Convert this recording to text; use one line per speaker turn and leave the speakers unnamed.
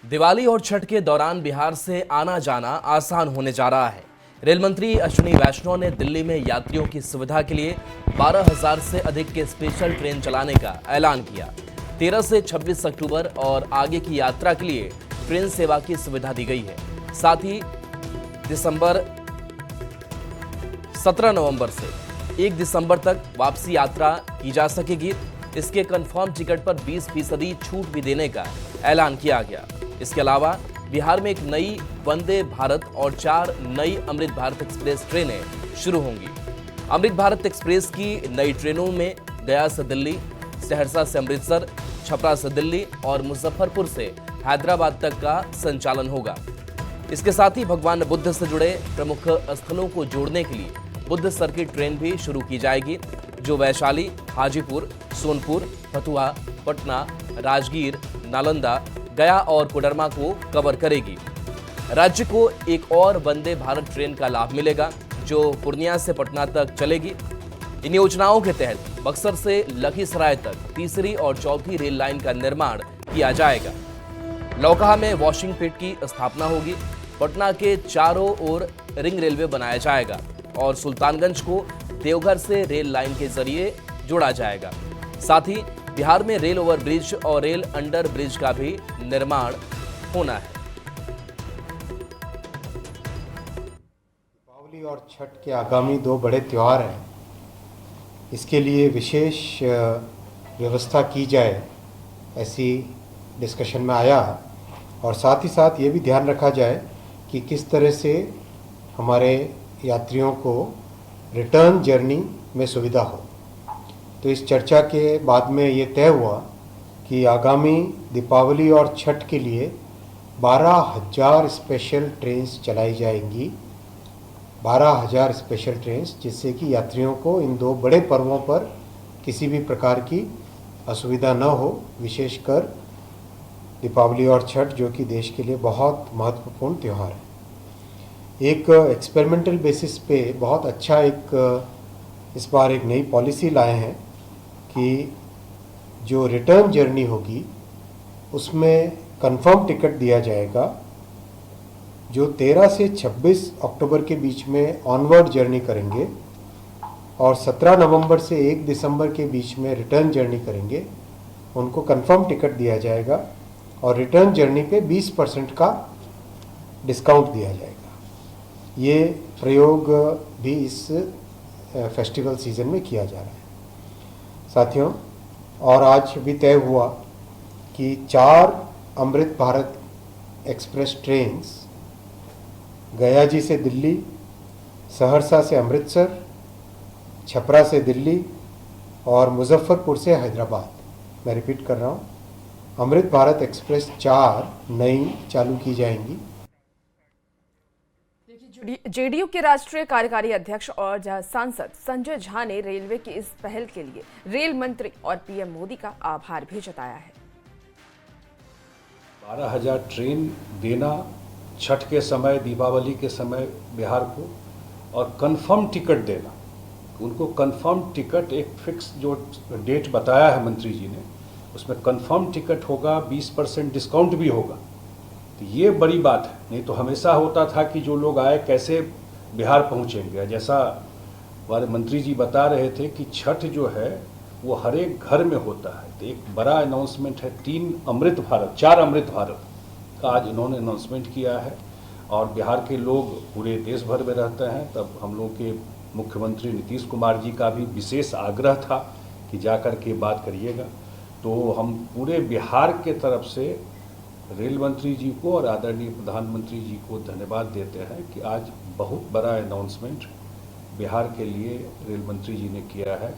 दिवाली और छठ के दौरान बिहार से आना जाना आसान होने जा रहा है। रेल मंत्री अश्विनी वैष्णव ने दिल्ली में यात्रियों की सुविधा के लिए 12,000 से अधिक के स्पेशल ट्रेन चलाने का ऐलान किया। 13 से 26 अक्टूबर और आगे की यात्रा के लिए ट्रेन सेवा की सुविधा दी गई है। साथ ही 17 नवंबर से 1 दिसंबर तक वापसी यात्रा की जा सकेगी। इसके कंफर्म टिकट पर 20% छूट भी देने का ऐलान किया गया। इसके अलावा बिहार में एक नई वंदे भारत और 4 नई अमृत भारत एक्सप्रेस ट्रेनें शुरू होंगी। अमृत भारत एक्सप्रेस की नई ट्रेनों में गया से दिल्ली, सहरसा से अमृतसर, छपरा से दिल्ली और मुजफ्फरपुर से हैदराबाद तक का संचालन होगा। इसके साथ ही भगवान बुद्ध से जुड़े प्रमुख स्थलों को जोड़ने के लिए बुद्ध सर्किट ट्रेन भी शुरू की जाएगी, जो वैशाली, हाजीपुर, सोनपुर, फतुहा, पटना, राजगीर, नालंदा, गया और कोडरमा को कवर करेगी। राज्य को एक और वंदे भारत ट्रेन का लाभ मिलेगा, जो पूर्णिया से पटना तक चलेगी। इन योजनाओं के तहत बक्सर से लखीसराय तक तीसरी और चौथी रेल लाइन का निर्माण किया जाएगा। लौकहा में वॉशिंग पिट की स्थापना होगी। पटना के चारों ओर रिंग रेलवे बनाया जाएगा और सुल्तानगंज को देवघर से रेल लाइन के जरिए जोड़ा जाएगा। साथ ही बिहार में रेल ओवर ब्रिज और रेल अंडर ब्रिज का भी निर्माण होना है।
दीपावली और छठ के आगामी 2 बड़े त्यौहार हैं। इसके लिए विशेष व्यवस्था की जाए, ऐसी डिस्कशन में आया। और साथ ही साथ ये भी ध्यान रखा जाए कि किस तरह से हमारे यात्रियों को रिटर्न जर्नी में सुविधा हो। तो इस चर्चा के बाद में ये तय हुआ कि आगामी दीपावली और छठ के लिए 12,000 स्पेशल ट्रेन्स चलाई जाएंगी। 12,000 स्पेशल ट्रेन्स, जिससे कि यात्रियों को इन 2 बड़े पर्वों पर किसी भी प्रकार की असुविधा न हो, विशेषकर दीपावली और छठ, जो कि देश के लिए बहुत महत्वपूर्ण त्यौहार है। एक एक्सपेरिमेंटल बेसिस पे बहुत अच्छा इस बार एक नई पॉलिसी लाए हैं कि जो रिटर्न जर्नी होगी उसमें कंफर्म टिकट दिया जाएगा, जो 13 से 26 अक्टूबर के बीच में ऑनवर्ड जर्नी करेंगे और 17 नवंबर से 1 दिसंबर के बीच में रिटर्न जर्नी करेंगे, उनको कंफर्म टिकट दिया जाएगा और रिटर्न जर्नी पे 20% का डिस्काउंट दिया जाएगा। ये प्रयोग भी इस फेस्टिवल सीजन में किया जा रहा है साथियों। और आज भी तय हुआ कि 4 अमृत भारत एक्सप्रेस ट्रेन्स गया जी से दिल्ली, सहरसा से अमृतसर, छपरा से दिल्ली और मुजफ्फरपुर से हैदराबाद, मैं रिपीट कर रहा हूँ, अमृत भारत एक्सप्रेस 4 नई चालू की जाएंगी।
जेडीयू के राष्ट्रीय कार्यकारी अध्यक्ष और सांसद संजय झा ने रेलवे की इस पहल के लिए रेल मंत्री और पीएम मोदी का आभार भी जताया है।
12,000 ट्रेन देना छठ के समय, दीपावली के समय बिहार को, और कंफर्म टिकट देना, उनको कंफर्म टिकट, एक फिक्स जो डेट बताया है मंत्री जी ने, उसमें कंफर्म टिकट होगा, 20% डिस्काउंट भी होगा। तो ये बड़ी बात है। नहीं तो हमेशा होता था कि जो लोग आए कैसे बिहार पहुंचेंगे। जैसा हमारे मंत्री जी बता रहे थे कि छठ जो है वो हर एक घर में होता है। तो एक बड़ा अनाउंसमेंट है, 4 अमृत भारत का आज इन्होंने अनाउंसमेंट किया है। और बिहार के लोग पूरे देश भर में रहते हैं, तब हम लोग के मुख्यमंत्री नीतीश कुमार जी का भी विशेष आग्रह था कि जाकर के बात करिएगा। तो हम पूरे बिहार के तरफ से रेल मंत्री जी को और आदरणीय प्रधानमंत्री जी को धन्यवाद देते हैं कि आज बहुत बड़ा अनाउंसमेंट बिहार के लिए रेल मंत्री जी ने किया है।